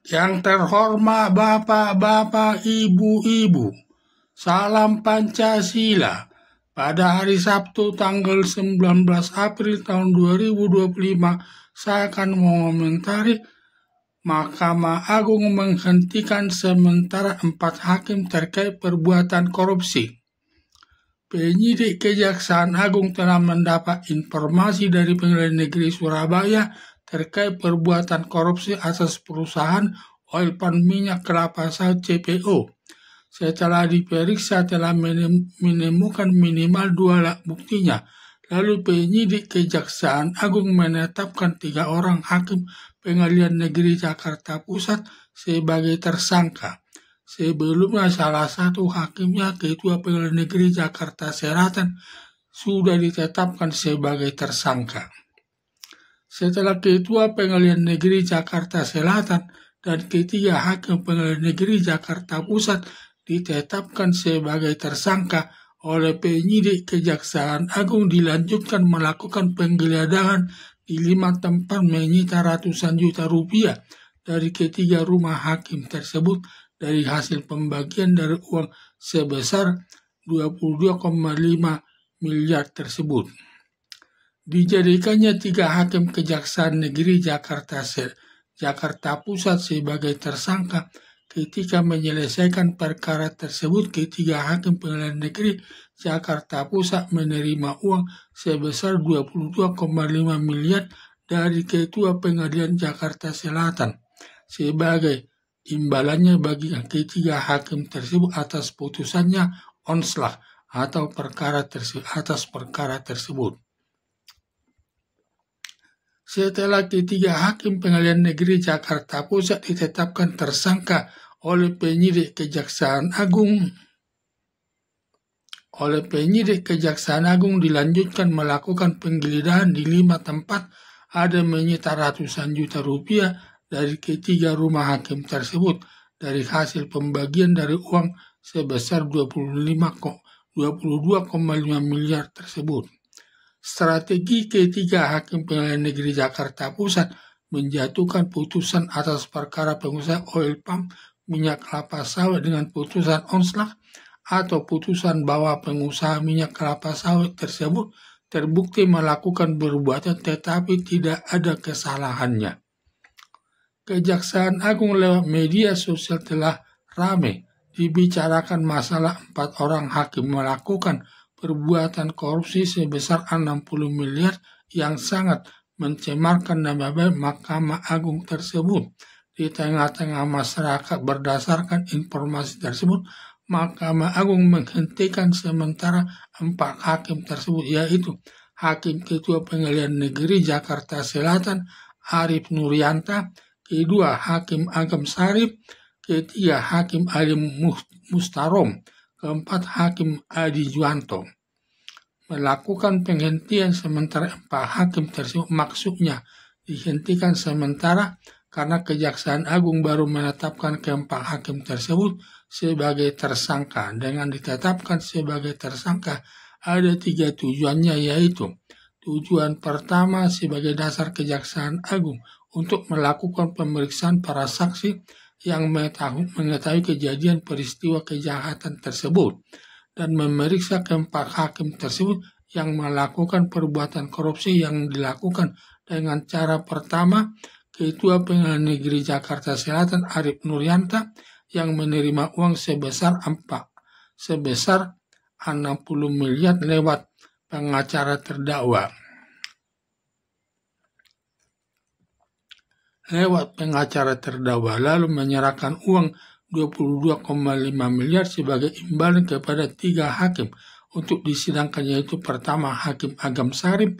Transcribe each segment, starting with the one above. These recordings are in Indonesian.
Yang terhormat Bapak-bapak, Ibu-ibu, salam Pancasila. Pada hari Sabtu tanggal 19 April tahun 2025, saya akan mengomentari Mahkamah Agung menghentikan sementara 4 hakim terkait perbuatan korupsi. Penyidik Kejaksaan Agung telah mendapat informasi dari Pengadilan Negeri Surabaya terkait perbuatan korupsi atas perusahaan oil palm minyak kelapa sawit CPO. Setelah diperiksa telah menemukan minimal 2 alat buktinya. Lalu penyidik Kejaksaan Agung menetapkan 3 orang hakim Pengadilan Negeri Jakarta Pusat sebagai tersangka. Sebelumnya salah satu hakimnya, Ketua Pengadilan Negeri Jakarta Selatan, sudah ditetapkan sebagai tersangka. Setelah Ketua Pengadilan Negeri Jakarta Selatan dan ketiga hakim Pengadilan Negeri Jakarta Pusat ditetapkan sebagai tersangka oleh penyidik Kejaksaan Agung, dilanjutkan melakukan penggeledahan di 5 tempat menyita ratusan juta rupiah dari ketiga rumah hakim tersebut dari hasil pembagian dari uang sebesar 22,5 miliar tersebut. Dijadikannya 3 hakim Kejaksaan Negeri Jakarta Pusat sebagai tersangka. Ketika menyelesaikan perkara tersebut, ketiga hakim Pengadilan Negeri Jakarta Pusat menerima uang sebesar 22,5 miliar dari Ketua Pengadilan Jakarta Selatan sebagai imbalannya bagi ketiga hakim tersebut atas putusannya onslaught atau atas perkara tersebut. Setelah ketiga hakim Pengadilan Negeri Jakarta Pusat ditetapkan tersangka oleh penyidik Kejaksaan Agung, dilanjutkan melakukan penggeledahan di 5 tempat, ada menyita ratusan juta rupiah dari ketiga rumah hakim tersebut dari hasil pembagian dari uang sebesar 22,5 miliar tersebut. Strategi ketiga hakim Pengadilan Negeri Jakarta Pusat menjatuhkan putusan atas perkara pengusaha oil palm minyak kelapa sawit dengan putusan onslaught atau putusan bahwa pengusaha minyak kelapa sawit tersebut terbukti melakukan perbuatan tetapi tidak ada kesalahannya. Kejaksaan Agung lewat media sosial telah ramai dibicarakan masalah 4 orang hakim melakukan perbuatan korupsi sebesar 60 miliar yang sangat mencemarkan nama baik Mahkamah Agung tersebut. Di tengah-tengah masyarakat berdasarkan informasi tersebut, Mahkamah Agung menghentikan sementara 4 hakim tersebut, yaitu Hakim Ketua Pengadilan Negeri Jakarta Selatan Arif Nurianta, kedua Hakim Agam Sarip, ketiga Hakim Ali Mustarom, keempat Hakim Adi Juanto. Melakukan penghentian sementara 4 hakim tersebut maksudnya dihentikan sementara karena Kejaksaan Agung baru menetapkan keempat hakim tersebut sebagai tersangka. Dengan ditetapkan sebagai tersangka ada 3 tujuannya, yaitu tujuan pertama sebagai dasar Kejaksaan Agung untuk melakukan pemeriksaan para saksi yang mengetahui kejadian peristiwa kejahatan tersebut dan memeriksa keempat hakim tersebut yang melakukan perbuatan korupsi yang dilakukan dengan cara pertama, Ketua Pengadilan Negeri Jakarta Selatan Arif Nurianta yang menerima uang sebesar 60 miliar lewat pengacara terdakwa. Lalu menyerahkan uang 22,5 miliar sebagai imbalan kepada 3 hakim untuk disidangkan, yaitu pertama Hakim Agam Sarip,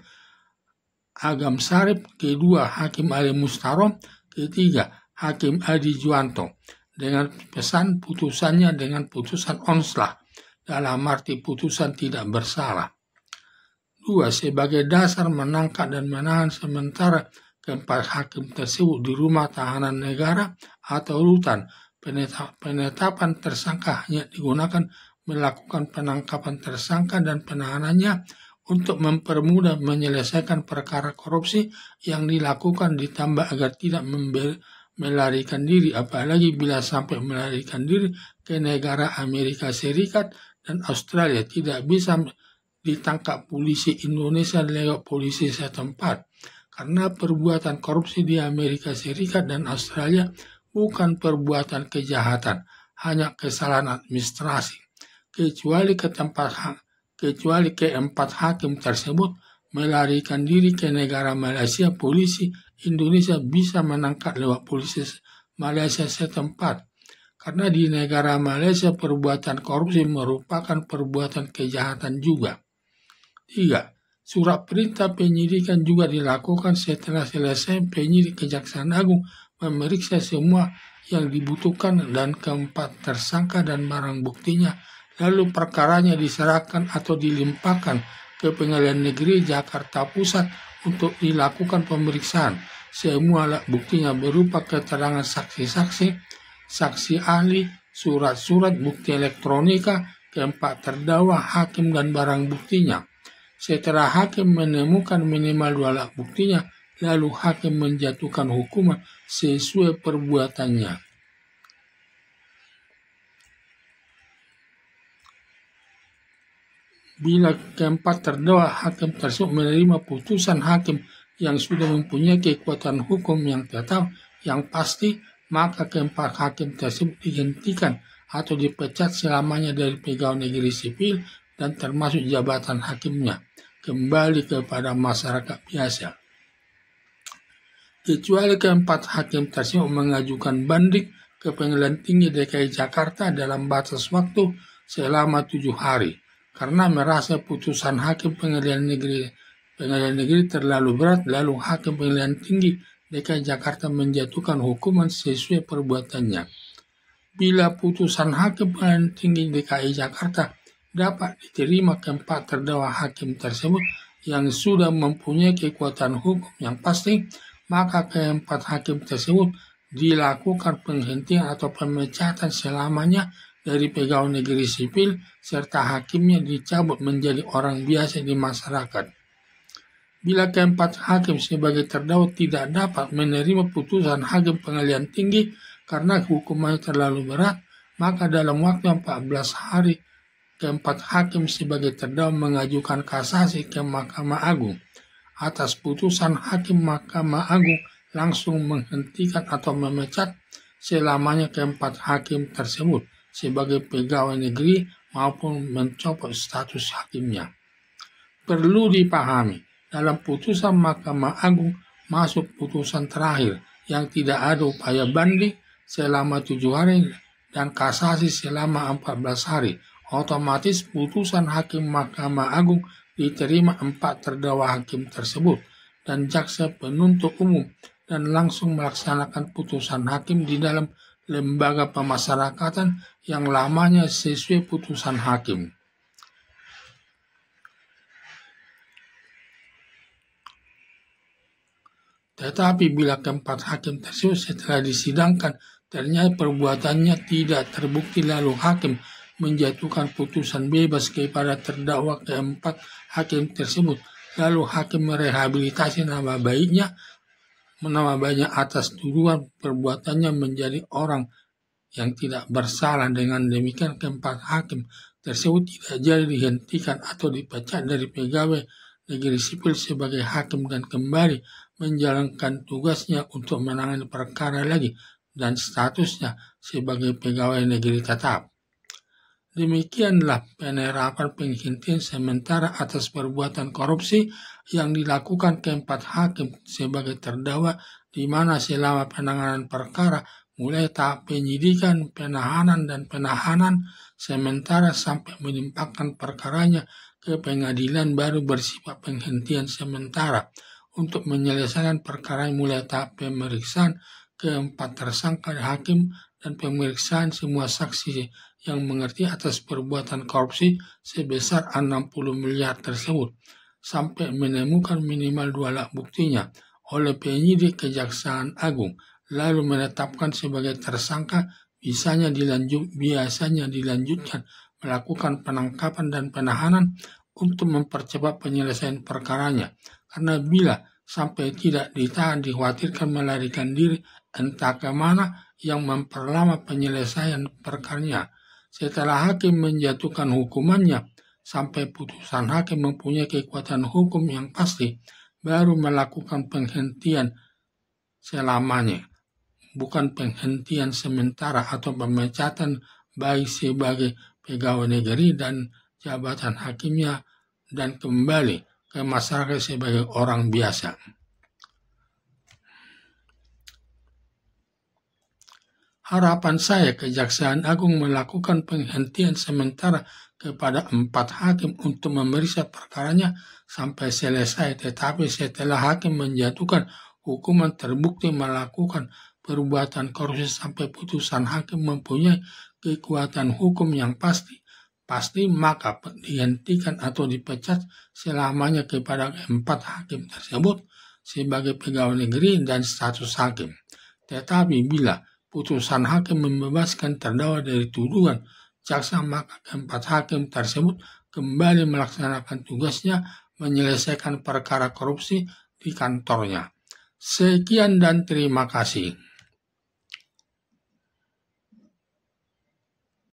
kedua Hakim Ali Mustarom, ketiga Hakim Adi Juanto, dengan pesan putusannya dengan putusan onslaught dalam arti putusan tidak bersalah. 2. Sebagai dasar menangkap dan menahan sementara keempat hakim tersebut di rumah tahanan negara atau rutan. Penetapan tersangka hanya digunakan melakukan penangkapan tersangka dan penahanannya untuk mempermudah menyelesaikan perkara korupsi yang dilakukan, ditambah agar tidak melarikan diri, apalagi bila sampai melarikan diri ke negara Amerika Serikat dan Australia. Tidak bisa ditangkap polisi Indonesia lewat polisi setempat. Karena perbuatan korupsi di Amerika Serikat dan Australia bukan perbuatan kejahatan, hanya kesalahan administrasi. Kecuali keempat hakim tersebut melarikan diri ke negara Malaysia, polisi Indonesia bisa menangkap lewat polisi Malaysia setempat. Karena di negara Malaysia perbuatan korupsi merupakan perbuatan kejahatan juga. 3. Surat perintah penyidikan juga dilakukan setelah selesai penyidik Kejaksaan Agung memeriksa semua yang dibutuhkan dan keempat tersangka dan barang buktinya. Lalu perkaranya diserahkan atau dilimpahkan ke Pengadilan Negeri Jakarta Pusat untuk dilakukan pemeriksaan. Semua alat buktinya berupa keterangan saksi-saksi, saksi ahli, surat-surat bukti elektronika, keempat terdakwa, hakim dan barang buktinya. Setelah hakim menemukan minimal 2 alat buktinya, lalu hakim menjatuhkan hukuman sesuai perbuatannya. Bila keempat terdakwa hakim tersebut menerima putusan hakim yang sudah mempunyai kekuatan hukum yang tetap, yang pasti, maka keempat hakim tersebut dihentikan atau dipecat selamanya dari pegawai negeri sipil dan termasuk jabatan hakimnya, kembali kepada masyarakat biasa. Kecuali keempat hakim tersebut mengajukan banding ke Pengadilan Tinggi DKI Jakarta dalam batas waktu selama 7 hari. Karena merasa putusan hakim pengadilan negeri terlalu berat, lalu hakim Pengadilan Tinggi DKI Jakarta menjatuhkan hukuman sesuai perbuatannya. Bila putusan hakim Pengadilan Tinggi DKI Jakarta dapat diterima keempat terdakwa hakim tersebut yang sudah mempunyai kekuatan hukum yang pasti, maka keempat hakim tersebut dilakukan penghentian atau pemecatan selamanya dari pegawai negeri sipil, serta hakimnya dicabut menjadi orang biasa di masyarakat. Bila keempat hakim sebagai terdakwa tidak dapat menerima putusan hakim Pengadilan Tinggi karena hukumannya terlalu berat, maka dalam waktu 14 hari keempat hakim sebagai terdakwa mengajukan kasasi ke Mahkamah Agung. Atas putusan hakim Mahkamah Agung langsung menghentikan atau memecat selamanya keempat hakim tersebut sebagai pegawai negeri maupun mencopot status hakimnya. Perlu dipahami, dalam putusan Mahkamah Agung masuk putusan terakhir yang tidak ada upaya banding selama 7 hari dan kasasi selama 14 hari. Otomatis putusan hakim Mahkamah Agung diterima 4 terdakwa hakim tersebut dan jaksa penuntut umum dan langsung melaksanakan putusan hakim di dalam lembaga pemasyarakatan yang lamanya sesuai putusan hakim. Tetapi bila keempat hakim tersebut setelah disidangkan ternyata perbuatannya tidak terbukti, lalu hakim menjatuhkan putusan bebas kepada terdakwa keempat hakim tersebut, lalu hakim merehabilitasi nama baiknya atas tuduhan perbuatannya menjadi orang yang tidak bersalah. Dengan demikian keempat hakim tersebut tidak jadi dihentikan atau dipecat dari pegawai negeri sipil sebagai hakim dan kembali menjalankan tugasnya untuk menangani perkara lagi dan statusnya sebagai pegawai negeri tetap. Demikianlah penerapan penghentian sementara atas perbuatan korupsi yang dilakukan keempat hakim sebagai terdakwa, di mana selama penanganan perkara mulai tahap penyidikan, penahanan, dan penahanan sementara sampai melimpahkan perkaranya ke pengadilan baru bersifat penghentian sementara untuk menyelesaikan perkara mulai tahap pemeriksaan keempat tersangka hakim dan pemeriksaan semua saksi yang mengerti atas perbuatan korupsi sebesar 60 miliar tersebut sampai menemukan minimal 2 alat buktinya oleh penyidik Kejaksaan Agung, lalu menetapkan sebagai tersangka. Biasanya dilanjutkan melakukan penangkapan dan penahanan untuk mempercepat penyelesaian perkaranya, karena bila sampai tidak ditahan dikhawatirkan melarikan diri entah kemana yang memperlama penyelesaian perkaranya. Setelah hakim menjatuhkan hukumannya, sampai putusan hakim mempunyai kekuatan hukum yang pasti, baru melakukan penghentian selamanya, bukan penghentian sementara atau pemecatan baik sebagai pegawai negeri dan jabatan hakimnya dan kembali ke masyarakat sebagai orang biasa. Harapan saya Kejaksaan Agung melakukan penghentian sementara kepada 4 hakim untuk memeriksa perkaranya sampai selesai, tetapi setelah hakim menjatuhkan hukuman terbukti melakukan perbuatan korupsi sampai putusan hakim mempunyai kekuatan hukum yang pasti, maka dihentikan atau dipecat selamanya kepada 4 hakim tersebut sebagai pegawai negeri dan status hakim. Tetapi bila putusan hakim membebaskan terdakwa dari tuduhan jaksa, maka 4 hakim tersebut kembali melaksanakan tugasnya menyelesaikan perkara korupsi di kantornya. Sekian dan terima kasih.